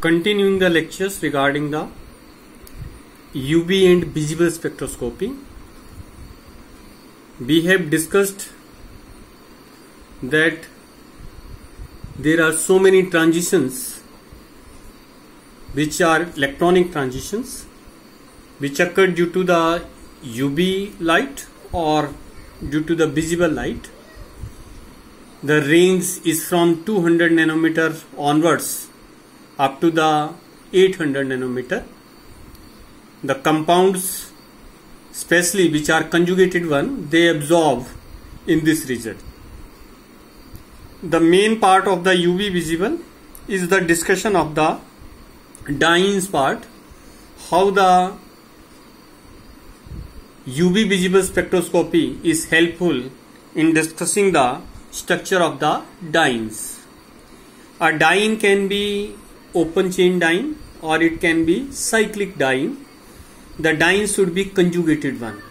Continuing the lectures regarding the UV and visible spectroscopy, we have discussed that there are so many transitions which are electronic transitions which occur due to the UV light or due to the visible light. The range is from 200 nanometer onwards up to the 800 nanometer. The compounds, especially which are conjugated one, they absorb in this region. The main part of the UV visible is the discussion of the dynes part, how the UV visible spectroscopy is helpful in discussing the structure of the dynes. A dyne can be open chain dyne or it can be cyclic dyne. The dyne should be conjugated one,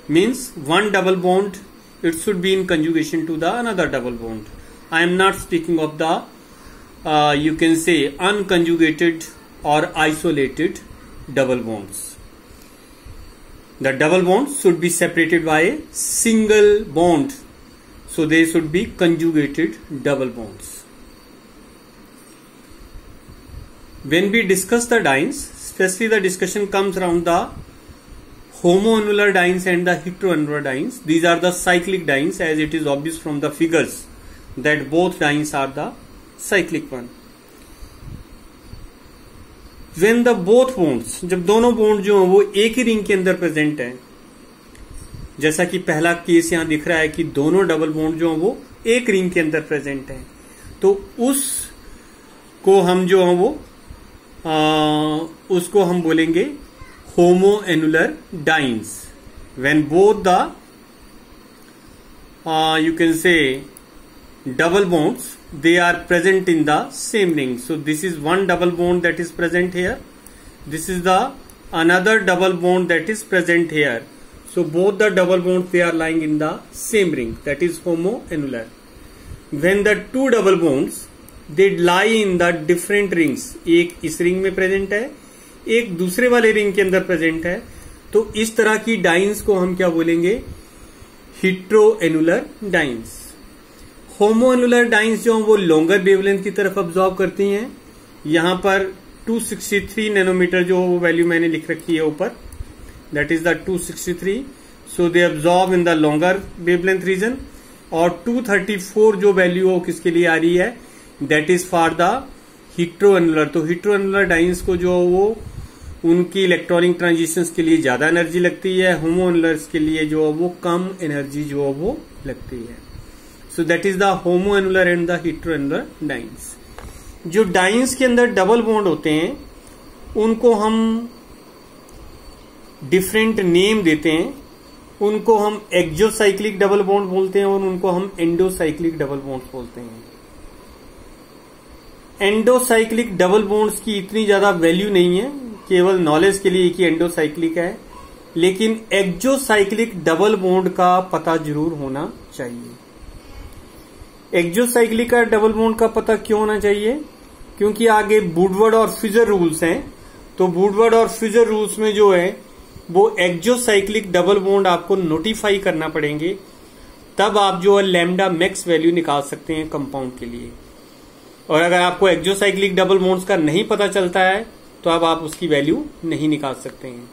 means one double bond, it should be in conjugation to the another double bond. I am not speaking of the you can say unconjugated or isolated double bonds. The double bonds should be separated by a single bond, so they should be conjugated double bonds. When we discuss the dynes, especially the discussion comes around the homoannular dynes and the heteroannular dynes. These are the cyclic dynes, as it is obvious from the figures that both dynes are the cyclic one. When the both bonds, जब दोनों bond जो हैं वो एक ही ring के अंदर present है, जैसा कि पहला केस यहां दिख रहा है कि दोनों डबल बॉन्ड जो हैं वो एक रिंग के अंदर प्रेजेंट है, तो उसको हम जो हैं वो उसको हम बोलेंगे homoannular dynes. When both the you can say double bonds, they are present in the same ring. So this is one double bond that is present here. This is the another double bond that is present here. So both the double bonds, they are lying in the same ring, that is homoannular. When the two double bonds, they lie in the different rings, एक इस ring में present है, एक दूसरे वाले ring के अंदर present है, तो इस तरह की डाइन्स को हम क्या बोलेंगे? हेट्रोएनुलर डाइन्स. होमोएनुलर डाइन्स जो वो लॉन्गर वेवलेंथ की तरफ अब्सॉर्ब करती हैं. यहां पर 263 नैनोमीटर जो वो वैल्यू मैंने लिख रखी है ऊपर, that is the 263. So they absorb in the longer wavelength region. और 234 जो वैल्यू हो किसके लिए आ रही है? That is for the heteroannular. तो हेट्रोएनुलर डाइन्स को जो वो उनकी इलेक्ट्रॉनिक ट्रांजिशंस के लिए ज्यादा एनर्जी लगती है, होमोएनुलर्स के लिए जो वो कम एनर्जी जो वो लगती है. So that is the homoannular and the heteroannular dienes. जो डाइन्स के अंदर डबल बॉन्ड होते हैं उनको हम डिफरेंट नेम देते हैं. उनको हम एक्सोसाइक्लिक डबल बॉन्ड बोलते हैं और उनको हम एंडोसाइक्लिक डबल बॉन्ड बोलते हैं. एंडोसाइक्लिक डबल बॉन्ड्स की इतनी ज्यादा वैल्यू नहीं है, केवल नॉलेज के लिए कि एंडोसाइक्लिक है, लेकिन एक्सोसाइक्लिक डबल बॉन्ड का पता जरूर होना चाहिए. एक्सोसाइक्लिक का डबल बॉन्ड का पता क्यों होना चाहिए? क्योंकि आगे वुडवर्ड और फ्यूजर रूल्स हैं, तो वुडवर्ड और फ्यूजर रूल्स में जो है वो एक्सोसाइक्लिक डबल बॉन्ड आपको नोटिफाई करना पड़ेंगे, तब आप जो है लैम्डा मैक्स वैल्यू निकाल सकते हैं कंपाउंड के लिए. और अगर आपको एक्सोसाइक्लिक डबल बॉन्ड्स का नहीं पता चलता है तो अब आप उसकी वैल्यू नहीं निकाल सकते हैं.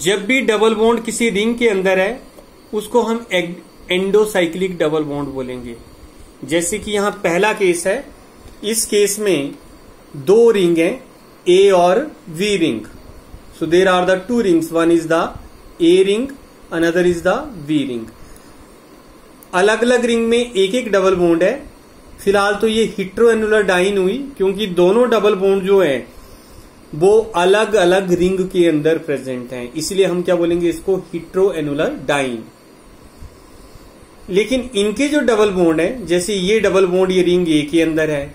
जब भी डबल बॉन्ड किसी रिंग के अंदर है उसको हम एंडोसाइक्लिक डबल बॉन्ड बोलेंगे. जैसे कि यहां पहला केस है, इस केस में दो रिंग है, ए और B ring. So there are the two rings, one is the A ring, another is the B ring. अलग अलग रिंग में एक एक डबल बॉन्ड है. फिलहाल तो ये हेट्रोएनुलर डाइन हुई क्योंकि दोनों डबल बॉन्ड जो है वो अलग अलग रिंग के अंदर प्रेजेंट हैं, इसलिए हम क्या बोलेंगे इसको? Heteroannular diene. लेकिन इनके जो डबल बॉन्ड है, जैसे ये डबल बॉन्ड ये रिंग ए के अंदर है,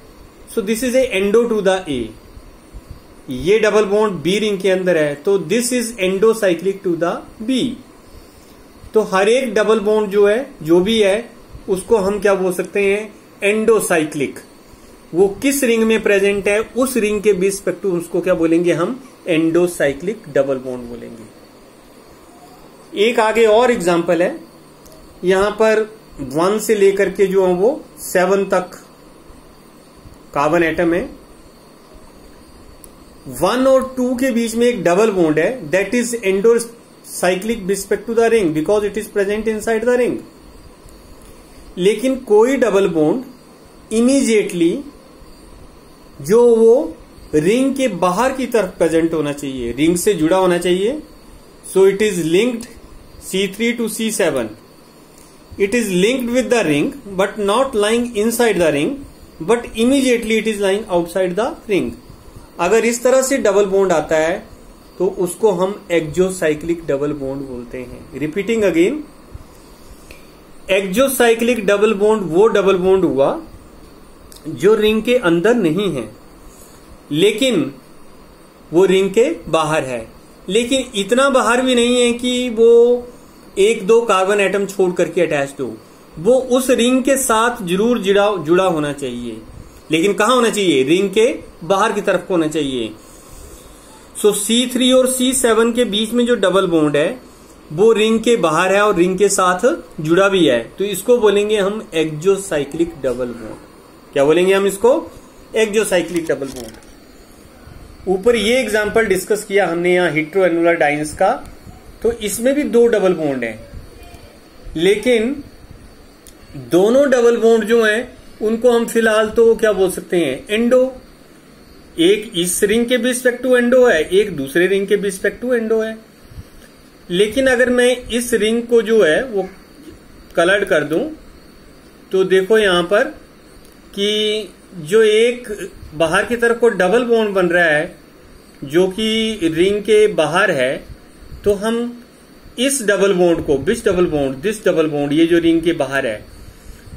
so this is a endo to the A. ये डबल बॉन्ड बी रिंग के अंदर है, तो this is endocyclic to the B. तो हर एक डबल बॉन्ड जो है, जो भी है, उसको हम क्या बोल सकते हैं? एंडोसाइक्लिक. वो किस रिंग में प्रेजेंट है, उस रिंग के रिस्पेक्ट टू उसको क्या बोलेंगे हम, एंडोसाइक्लिक डबल बॉन्ड बोलेंगे। एक आगे और एग्जांपल है, यहां पर 1 से लेकर के जो है वो 7 तक कार्बन एटम है। 1 और 2 के बीच में एक डबल बॉन्ड है, that is endocyclic respect to the ring because it is present inside the ring. लेकिन कोई डबल बॉन्ड इमीडिएटली जो वो रिंग के बाहर की तरफ प्रेजेंट होना चाहिए, रिंग से जुड़ा होना चाहिए। So it is linked C3 to C7. It is linked with the ring but not lying inside the ring, but immediately it is lying outside the ring. अगर इस तरह से डबल बॉन्ड आता है तो उसको हम एक्सोसाइक्लिक डबल बॉन्ड बोलते हैं। Repeating again, exocyclic double bond वो डबल बॉन्ड हुआ जो रिंग के अंदर नहीं है लेकिन वो रिंग के बाहर है, लेकिन इतना बाहर भी नहीं है कि वो 1-2 कार्बन एटम छोड़ करके अटैच्ड हो। वो उस रिंग के साथ जरूर जुड़ा होना चाहिए, लेकिन कहां होना चाहिए, रिंग के बाहर की तरफ होना चाहिए। सो C3 और C7 के बीच में जो डबल बॉन्ड है वो रिंग के बाहर है और रिंग के साथ जुड़ा भी है, तो इसको बोलेंगे हम एक्सोसाइक्लिक डबल बॉन्ड। क्या बोलेंगे हम इसको, एक्सोसाइक्लिक डबल बॉन्ड। ऊपर ये एग्जांपल डिस्कस किया हमने यहां हेटेरोएनुलर डाइन्स का, तो इसमें भी 2 डबल बॉन्ड हैं, लेकिन दोनों डबल बॉन्ड जो हैं उनको हम फिलहाल तो क्या बोल सकते हैं, एंडो। एक इस रिंग के रिस्पेक्ट टू एंडो है, एक दूसरे रिंग के रिस्पेक्ट टू एंडो है। लेकिन अगर मैं इस रिंग को जो है वो कलर्ड कर दूं तो देखो यहां पर कि जो एक बाहर की तरफ को डबल बॉन्ड बन रहा है जो कि रिंग के बाहर है, तो हम इस डबल बॉन्ड को, दिस डबल बॉन्ड ये जो रिंग के बाहर है,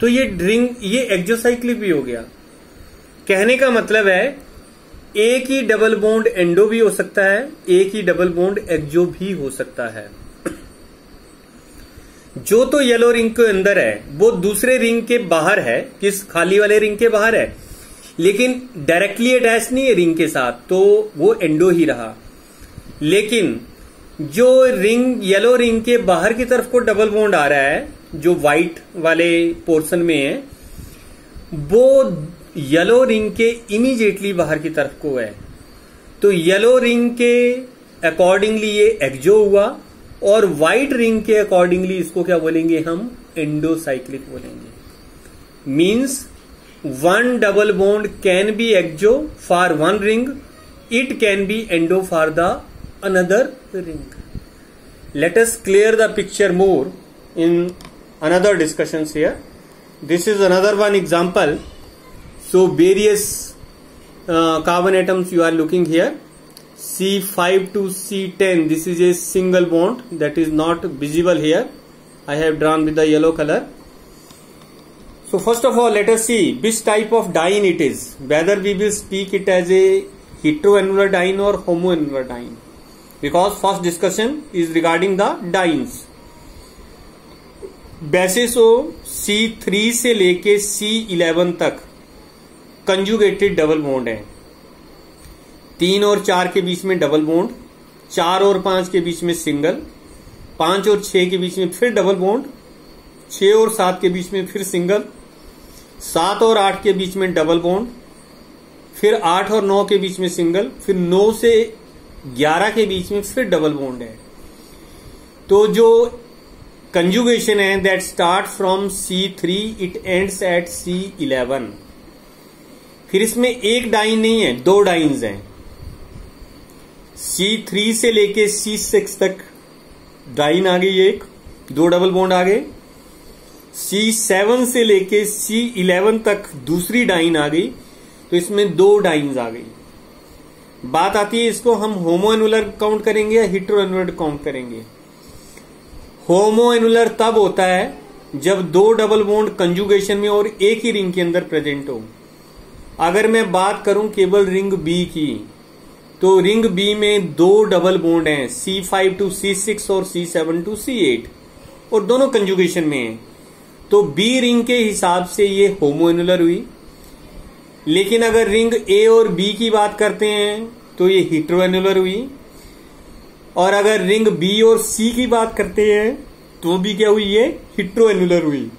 तो ये रिंग ये एक्सोसाइक्लिक भी हो गया। कहने का मतलब है एक ही डबल बॉन्ड एंडो भी हो सकता है, एक ही डबल बॉन्ड एक्सो भी हो सकता है। जो तो येलो रिंग के अंदर है वो दूसरे रिंग के बाहर है, किस खाली वाले रिंग के बाहर है, लेकिन डायरेक्टली अटैच नहीं है रिंग के साथ, तो वो एंडो ही रहा। लेकिन जो रिंग येलो रिंग के बाहर की तरफ को डबल बॉन्ड आ रहा है जो व्हाइट वाले पोर्शन में है, वो येलो रिंग के इमीडिएटली बाहर की तरफ को है, तो येलो रिंग के अकॉर्डिंगली ये एक्सो हुआ और व्हाइट रिंग के अकॉर्डिंगली इसको क्या बोलेंगे हम, एंडोसाइक्लिक बोलेंगे। Means one double bond can be exo for one ring, it can be endo for the another ring. Let us clear the picture more in another discussions here. This is another one example. So various carbon atoms you are looking here. C5 to C10, this is a single bond that is not visible here. I have drawn with the yellow color. So first of all, let us see which type of diene it is, whether we will speak it as a heteroannular diene or homoannular diene, because first discussion is regarding the dienes. वैसे सो C3 से लेके C11 तक conjugated double bond है। 3 और 4 के बीच में double bond, 4 और 5 के बीच में सिंगल, 5 और 6 के बीच में फिर डबल बॉन्ड, 6 और 7 के बीच में फिर सिंगल, 7 और 8 के बीच में डबल बॉन्ड, फिर 8 और 9 के बीच में सिंगल, फिर 9 से 11 के बीच में फिर डबल बॉन्ड है। तो जो कंजुगेशन है that start from C3 it ends at C11। फिर इसमें एक डाइन नहीं है, 2 डाइन्स हैं। C3 से लेके C6 तक डाइन आ गई, एक 2 डबल बॉन्ड आ गए। C7 से लेके C11 तक दूसरी डाइन आ गई, तो इसमें 2 डाइन्स आ गई। बात आती है इसको हम होमोएनुलर काउंट करेंगे या हेटेरोएनुलर काउंट करेंगे। होमोएनुलर तब होता है जब 2 डबल बॉन्ड कंजुगेशन में और एक ही रिंग के अंदर प्रेजेंट हो। अगर मैं बात करूं केवल रिंग बी की, तो रिंग बी में 2 डबल बॉन्ड हैं, C5 टू C6 और C7 टू C8, और दोनों कंजुगेशन में हैं, तो बी रिंग के हिसाब से ये होमोएनुलर हुई। लेकिन अगर रिंग ए और बी की बात करते हैं तो ये हेटेरोएन्युलर हुई, और अगर रिंग बी और सी की बात करते हैं तो भी क्या हुई, ये हेटेरोएन्युलर हुई।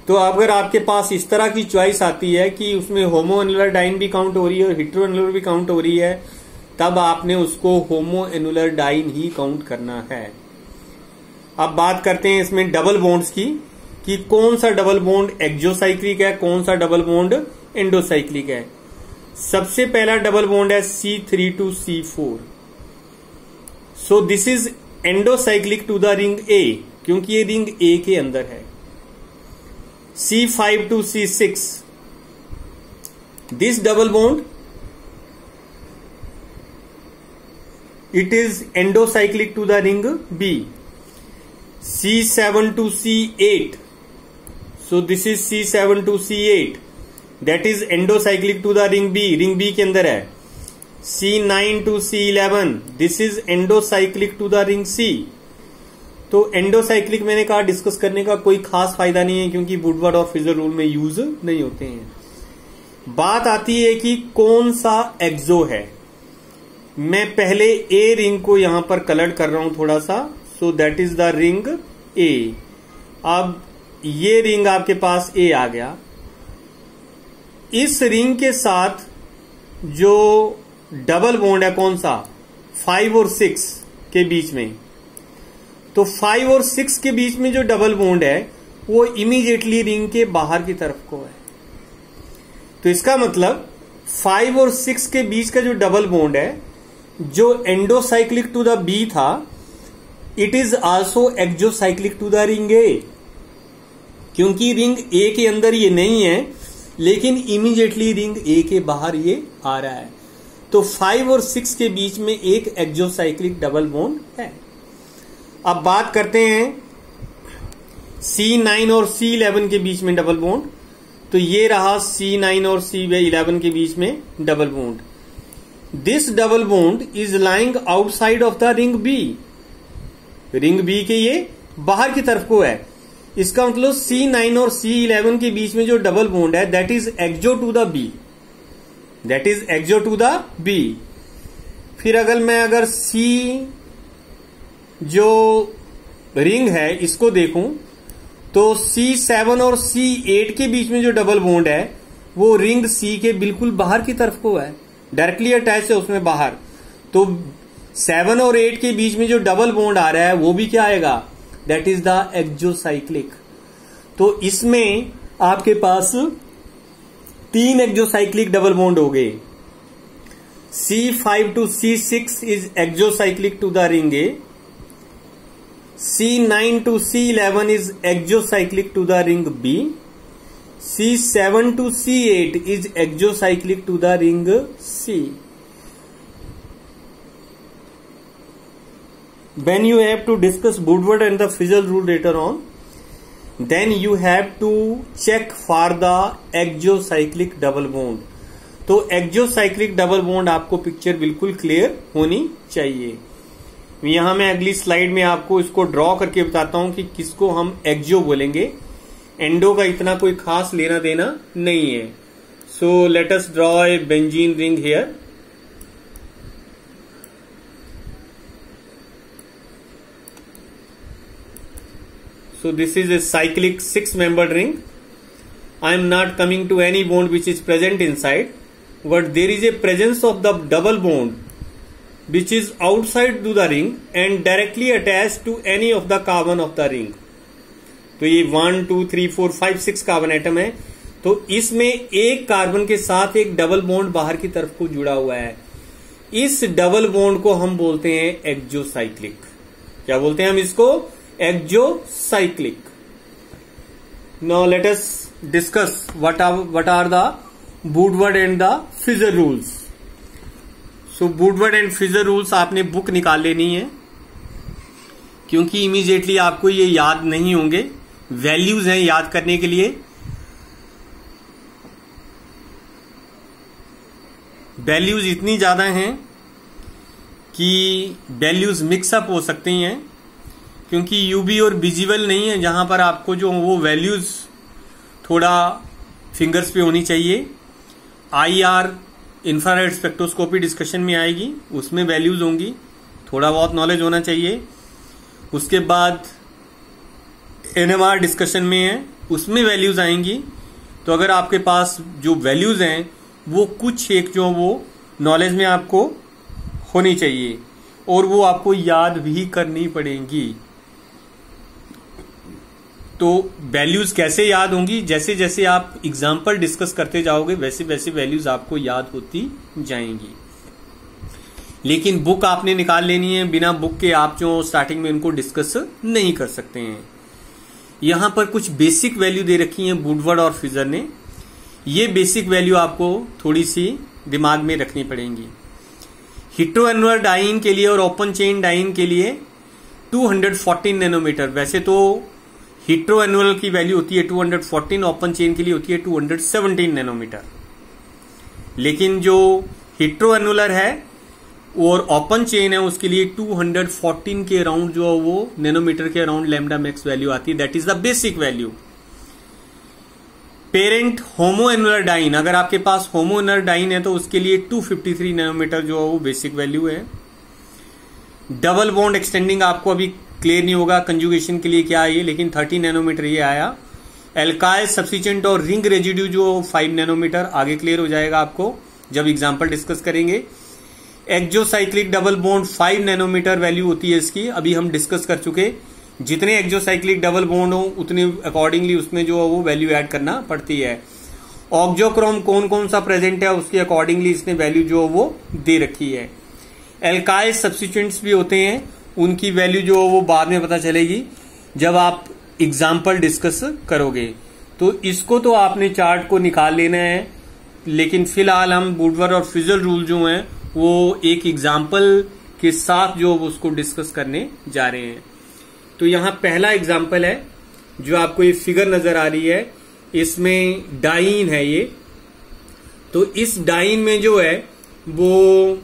तो अगर आपके पास इस तरह की चॉइस आती है कि उसमें होमोएन्युलर डाइन भी काउंट हो रही है और हेटेरोएन्युलर भी काउंट हो रही है, तब आपने उसको होमोएन्युलर डाइन ही काउंट करना है। अब बात करते हैं इसमें डबल बॉन्ड्स की, कि कौन सा डबल बॉन्ड एक्सोसाइक्लिक है, कौन सा डबल बॉन्ड एंडोसाइक्लिक है। सबसे पहला डबल बॉन्ड है C3 to C4। So this is endocyclic to the ring A, क्योंकि ये रिंग ए के अंदर है। C5 to C6, this double bond, it is endocyclic to the ring B. C7 to C8, so this is C7 to C8, that is endocyclic to the ring B, ring B के अंदर है। C9 to C11, this is endocyclic to the ring C। तो एंडोसाइक्लिक मैंने कहा discuss करने का कोई खास फायदा नहीं है, क्योंकि वुडवर्ड और फिजर रूल में यूज नहीं होते हैं। बात आती है कि कौन सा एक्सो है। मैं पहले ए रिंग को यहां पर कलर कर रहा हूं थोड़ा सा, so that is the ring A. अब ये रिंग आपके पास ए आ गया। इस रिंग के साथ जो डबल बॉन्ड है कौन सा, 5 और 6 के बीच में, तो 5 और 6 के बीच में जो डबल बॉन्ड है वो इमीडिएटली रिंग के बाहर की तरफ को है। तो इसका मतलब 5 और 6 के बीच का जो डबल बॉन्ड है, जो एंडोसाइक्लिक टू द बी था, it is also exocyclic to the ring A, क्योंकि रिंग ए के अंदर ये नहीं है, लेकिन इमीडिएटली रिंग ए के बाहर ये आ रहा है। तो 5 और 6 के बीच में एक एक्सोसाइक्लिक डबल बॉन्ड है। अब बात करते हैं C9 और C11 के बीच में डबल बॉन्ड। तो ये रहा C9 और C11 के बीच में double bond. This double bond is lying outside of the ring B, ring B के ये बाहर की तरफ को है। इसका मतलब C9 और C11 के बीच में जो डबल बॉन्ड है, that is exo to the B, that is exo to the B. फिर अगर C जो रिंग है इसको देखूं, तो C7 और C8 के बीच में जो डबल बॉन्ड है वो रिंग C के बिल्कुल बाहर की तरफ को है, डायरेक्टली अटैच है उसमें बाहर। तो 7 और 8 के बीच में जो डबल बॉन्ड आ रहा है वो भी क्या आएगा, दैट इज द एक्सोसाइक्लिक। तो इसमें आपके पास 3 एक्सोसाइक्लिक डबल बॉन्ड हो गए। C5 to C6 is exocyclic to the ring A, C9 to C11 is exocyclic to the ring B, C7 to C8 is exocyclic to the ring C. When you have to discuss Woodward and the Fischl rule later on, then you have to check for the exocyclic double bond. तो exocyclic double bond आपको picture बिल्कुल clear होनी चाहिए। यहां मैं अगली slide में आपको इसको ड्रॉ करके बताता हूं कि किसको हम एक्सो बोलेंगे। एंडो का इतना कोई खास लेना देना नहीं है। So let us draw a benzene ring here. So this is a cyclic 6-membered ring. I am not coming to any bond which is present inside, but there is a presence of the double bond which is outside to the ring and directly attached to any of the carbon of the ring. तो ये 1, 2, 3, 4, 5, 6 carbon atom है। तो इसमें एक carbon के साथ एक double bond बाहर की तरफ को जुड़ा हुआ है। इस डबल बॉन्ड को हम बोलते हैं एक्सोसाइक्लिक। क्या बोलते हैं हम इसको? Exocyclic. Now let us discuss what are the Woodward and the Fisher rules. So Woodward and Fisher rules आपने बुक निकाल लेनी है, क्योंकि इमीडिएटली आपको ये याद नहीं होंगे। वैल्यूज हैं याद करने के लिए। वैल्यूज इतनी ज्यादा हैं कि वैल्यूज मिक्सअप हो सकती हैं, क्योंकि यूबी और विजिबल नहीं है, जहां पर आपको जो वो वैल्यूज थोड़ा फिंगर्स पे होनी चाहिए। IR इंफ्रारेड स्पेक्ट्रोस्कोपी डिस्कशन में आएगी, उसमें वैल्यूज होंगी, थोड़ा बहुत नॉलेज होना चाहिए। उसके बाद NMR डिस्कशन में है, उसमें वैल्यूज आएंगी। तो अगर आपके पास जो वैल्यूज हैं वो कुछ एक जो वो नॉलेज में आपको होनी चाहिए और वो आपको याद भी करनी पड़ेंगी। तो वैल्यूज कैसे याद होंगी? जैसे जैसे आप एग्जाम्पल डिस्कस करते जाओगे वैसे वैसे वैल्यूज आपको याद होती जाएंगी। लेकिन बुक आपने निकाल लेनी है, बिना बुक के आप जो स्टार्टिंग में उनको डिस्कस नहीं कर सकते हैं। यहां पर कुछ बेसिक वैल्यू दे रखी है वुडवर्ड और फिजर ने। ये बेसिक वैल्यू आपको थोड़ी सी दिमाग में रखनी पड़ेंगी। हेटेरोएनुलर डाइन के लिए और ओपन चेन डाइन के लिए 214 नैनोमीटर, वैसे तो हेटेरोएनुलर की वैल्यू होती है 214, ओपन चेन के लिए होती है 217 नैनोमीटर। लेकिन जो हेटेरोएनुलर है और ओपन चेन है उसके लिए 214 के अराउंड जो वो नैनोमीटर के अराउंड लैम्डा मैक्स वैल्यू आती है। That is the basic value. Parent homoannular diene, अगर आपके पास होमोएनुलर डाइन है तो उसके लिए 253 नैनोमीटर जो वो बेसिक वैल्यू है। डबल बॉन्ड एक्सटेंडिंग आपको अभी क्लियर नहीं होगा कंजुगेशन के लिए क्या है ये, लेकिन 30 नैनोमीटर ये आया। एल्काइल सब्स्टिट्यूएंट और रिंग रेजिड्यू जो 5 नैनोमीटर, आगे क्लियर हो जाएगा आपको जब एग्जाम्पल डिस्कस करेंगे। Exocyclic double bond 5 nanometre value होती है इसकी, अभी हम डिस्कस कर चुके। जितने एक्जोसाइक्लिक डबल बॉन्ड हो उतने अकॉर्डिंगली उसमें जो वो वैल्यू ऐड करना पड़ती है। ऑक्जोक्रोम कौन कौन सा प्रेजेंट है उसके अकॉर्डिंगली इसने वैल्यू जो वो दे रखी है। एल्काइल सब्स्टिट्यूएंट्स भी होते हैं, उनकी वैल्यू जो वो बाद में पता चलेगी जब आप एग्जाम्पल डिस्कस करोगे। तो इसको तो आपने चार्ट को निकाल लेना है, लेकिन फिलहाल हम वुडवर्ड और फिजर रूल जो हैं वो एक एग्जाम्पल के साथ जो उसको डिस्कस करने जा रहे हैं। तो यहां पहला एग्जाम्पल है जो आपको ये फिगर नजर आ रही है, इसमें डाइन है ये। तो इस डाइन में जो है वो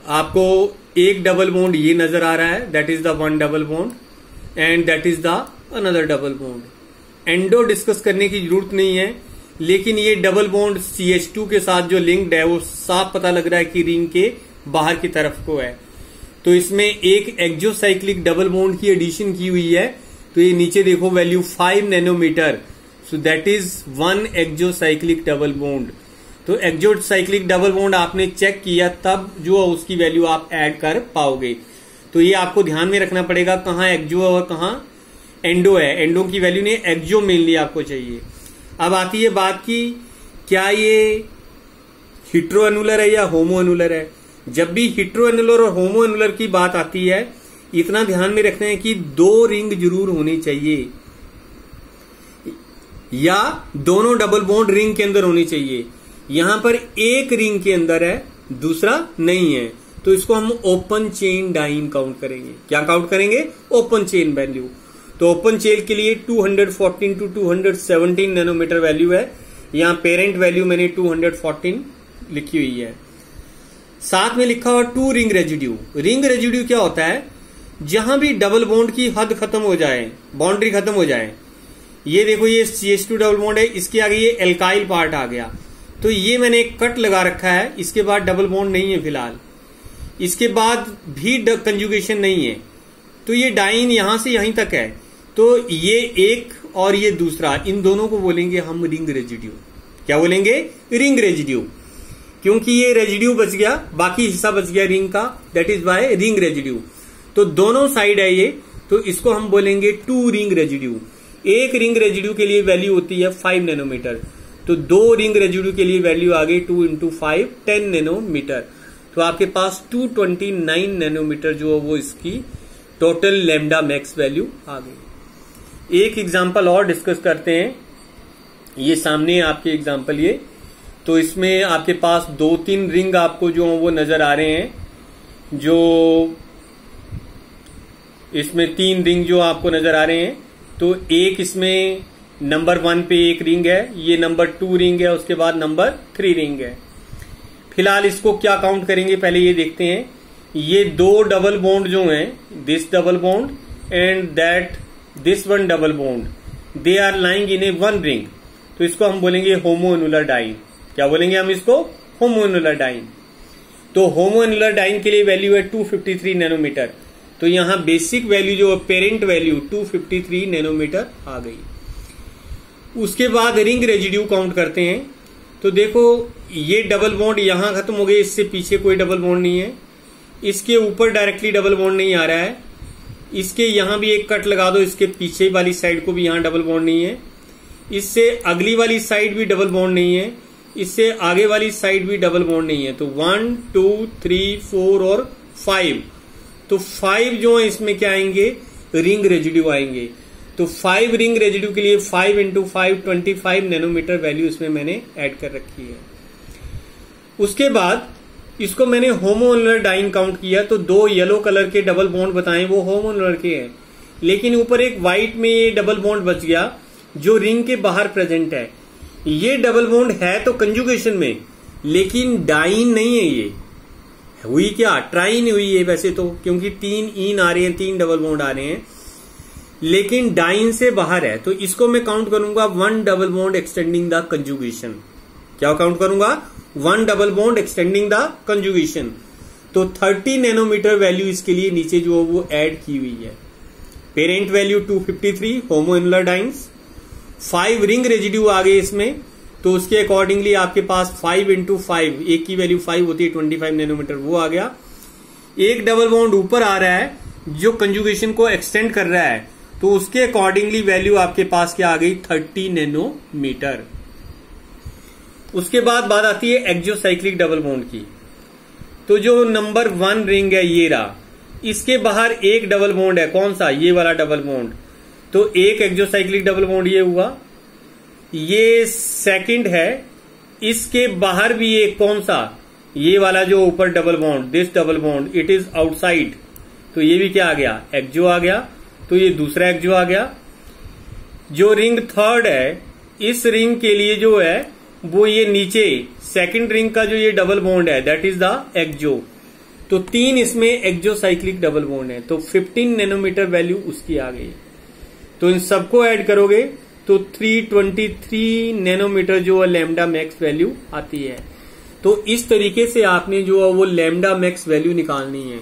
आपको एक डबल बॉन्ड ये नजर आ रहा है, that is the one double bond and that is the another double bond. Endo discuss करने की जरूरत नहीं है, लेकिन ये डबल बॉन्ड CH2 के साथ जो लिंक्ड है वो साफ पता लग रहा है कि रिंग के बाहर की तरफ को है। तो इसमें एक एक्जोसाइक्लिक डबल बॉन्ड की एडिशन की हुई है। तो ये नीचे देखो value 5 nanometre, so that is 1 exocyclic double bond. तो एक्जोसाइक्लिक डबल बॉन्ड आपने चेक किया तब जो उसकी वैल्यू आप ऐड कर पाओगे। तो ये आपको ध्यान में रखना पड़ेगा कहां एक्जो और कहां एंडो है। एंडो की वैल्यू नहीं, एक्जो मेनली आपको चाहिए। अब आती है बात की क्या ये हेटेरोएनुलर है या होमोएनुलर है। जब भी हेटेरोएनुलर और होमोएनुलर की बात आती है इतना ध्यान में रखना है कि 2 रिंग जरूर होनी चाहिए या दोनों डबल बॉन्ड रिंग के अंदर होनी चाहिए। यहां पर एक रिंग के अंदर है दूसरा नहीं है, तो इसको हम ओपन चेन डाइन काउंट करेंगे। क्या काउंट करेंगे? Open chain value. तो ओपन चेन के लिए 214 to 217 नैनोमीटर वैल्यू है। यहां पेरेंट वैल्यू मैंने 214 लिखी हुई है। साथ में लिखा हुआ 2 रिंग रेजिड्यू। रिंग रेजिड्यू क्या होता है? जहां भी डबल बॉन्ड की हद खत्म हो जाए, बाउंड्री खत्म हो जाए। ये देखो ये CH2 डबल बॉन्ड है, इसके आगे ये एल्काइल पार्ट आ गया, तो ये मैंने एक कट लगा रखा है। इसके बाद डबल बॉन्ड नहीं है फिलहाल, इसके बाद भी कंजुगेशन नहीं है, तो ये डाइन यहां से यहीं तक है। तो ये एक और ये दूसरा, इन दोनों को बोलेंगे हम रिंग रेजिड्यू। क्या बोलेंगे? Ring residue. क्योंकि ये रेजिड्यू बच गया, बाकी हिस्सा बच गया रिंग का, that is by ring residue. तो दोनों साइड है ये, तो इसको हम बोलेंगे 2 रिंग रेजिड्यू। एक रिंग रेजिड्यू के लिए वैल्यू होती है 5 नैनोमीटर, तो 2 रिंग रेजिड्यू के लिए वैल्यू आ गई 2 into 5 10 नैनोमीटर। तो आपके पास 229 नैनोमीटर जो वो इसकी टोटल लैम्डा मैक्स वैल्यू आ गई। एक एग्जांपल और डिस्कस करते हैं। ये सामने है आपके एग्जांपल ये, तो इसमें आपके पास 2-3 रिंग आपको जो वो नजर आ रहे हैं, जो इसमें 3 रिंग जो आपको नजर आ रहे हैं। तो एक इसमें नंबर 1 पे एक रिंग है, ये नंबर 2 रिंग है, उसके बाद नंबर 3 रिंग है। फिलहाल इसको क्या काउंट करेंगे पहले ये देखते हैं। ये 2 डबल बॉन्ड जो हैं, this double bond and that this one double bond, they are lying in a 1 ring. तो इसको हम बोलेंगे होमोएनुलर डाइन। क्या बोलेंगे हम इसको? होमोएनुलर डाइन। तो होमोएनुलर डाइन के लिए वैल्यू है 253 नैनोमीटर। तो यहां बेसिक वैल्यू जो पेरेंट वैल्यू 253 नैनोमीटर आ गई। उसके बाद रिंग रेजिड्यू काउंट करते हैं। तो देखो ये डबल बॉन्ड यहां खत्म हो गए, इससे पीछे कोई डबल बॉन्ड नहीं है, इसके ऊपर डायरेक्टली डबल बॉन्ड नहीं आ रहा है, इसके यहां भी एक कट लगा दो, इसके पीछे वाली साइड को भी यहां डबल बॉन्ड नहीं है, इससे अगली वाली साइड भी डबल बॉन्ड नहीं है, इससे आगे वाली साइड भी डबल बॉन्ड नहीं है। तो 1 2 3 4 और 5, तो 5 जो है इसमें क्या आएंगे? रिंग रेजिड्यू आएंगे। तो 5 रिंग रेजिड्यू के लिए 5 × 5 25 नैनोमीटर वैल्यू इसमें मैंने ऐड कर रखी है। उसके बाद इसको मैंने होमोएनुलर डाइन काउंट किया, तो 2 येलो कलर के डबल बॉन्ड बताएं वो होमोएनुलर के हैं, लेकिन ऊपर एक व्हाइट में ये डबल बॉन्ड बच गया जो रिंग के बाहर प्रेजेंट है। ये डबल बॉन्ड है तो कंजुगेशन में, लेकिन डाइन नहीं है। ये हुई क्या? ट्राइन हुई है वैसे तो, क्योंकि 3 इन आ रहे हैं, 3 डबल बॉन्ड आ रहे हैं, लेकिन डाइन से बाहर है। तो इसको मैं काउंट करूंगा 1 double bond extending the conjugation. क्या काउंट करूंगा? 1 double bond extending the conjugation. तो 30 नैनोमीटर वैल्यू इसके लिए नीचे जो वो ऐड की हुई है। Parent value 253 homoannular dienes, 5 ring residue आ गए इसमें, तो उसके अकॉर्डिंगली आपके पास 5 × 5, एक की वैल्यू 5 होती है 25 नैनोमीटर, वो आ गया। एक डबल बॉन्ड ऊपर आ रहा है जो कंजुगेशन को एक्सटेंड कर रहा है, तो उसके अकॉर्डिंगली वैल्यू आपके पास क्या आ गई? 30 नैनोमीटर। उसके बाद बात आती है एक्सोसाइक्लिक डबल बॉन्ड की। तो जो नंबर 1 रिंग है ये रहा, इसके बाहर एक डबल बॉन्ड है, कौन सा? ये वाला डबल बॉन्ड। तो एक एक्सोसाइक्लिक डबल बॉन्ड ये हुआ, ये सेकंड है, इसके बाहर भी एक कौन सा? ये वाला जो ऊपर double bond, this double bond it is outside, तो ये भी क्या आ गया? एक्सो आ गया। तो ये दूसरा एक्सो आ गया। जो रिंग थर्ड है, इस रिंग के लिए जो है वो ये नीचे सेकंड रिंग का जो ये डबल बॉन्ड है दैट इज द एक्सो। तो 3 इसमें एक्सोसाइक्लिक डबल बॉन्ड है, तो 15 नैनोमीटर वैल्यू उसकी आ गई। तो इन सबको ऐड करोगे तो 323 नैनोमीटर जो है लैम्डा मैक्स वैल्यू आती है। तो इस तरीके से आपने जो है वो लैम्डा मैक्स वैल्यू निकालनी है।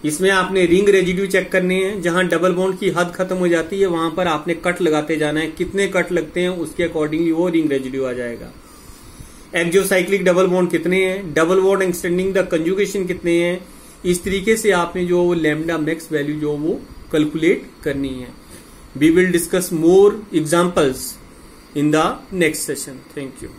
इसमें आपने रिंग रेजिड्यू चेक करने हैं, जहां डबल बॉन्ड की हद खत्म हो जाती है वहां पर आपने कट लगाते जाना है, कितने कट लगते हैं उसके अकॉर्डिंगली वो रिंग रेजिड्यू आ जाएगा। एक्सोसाइक्लिक डबल बॉन्ड कितने हैं, double bond extending the conjugation कितने हैं, इस तरीके से आपने जो वो लैम्डा मैक्स वैल्यू जो वो कैलकुलेट करनी है। We will discuss more examples in the next session. Thank you.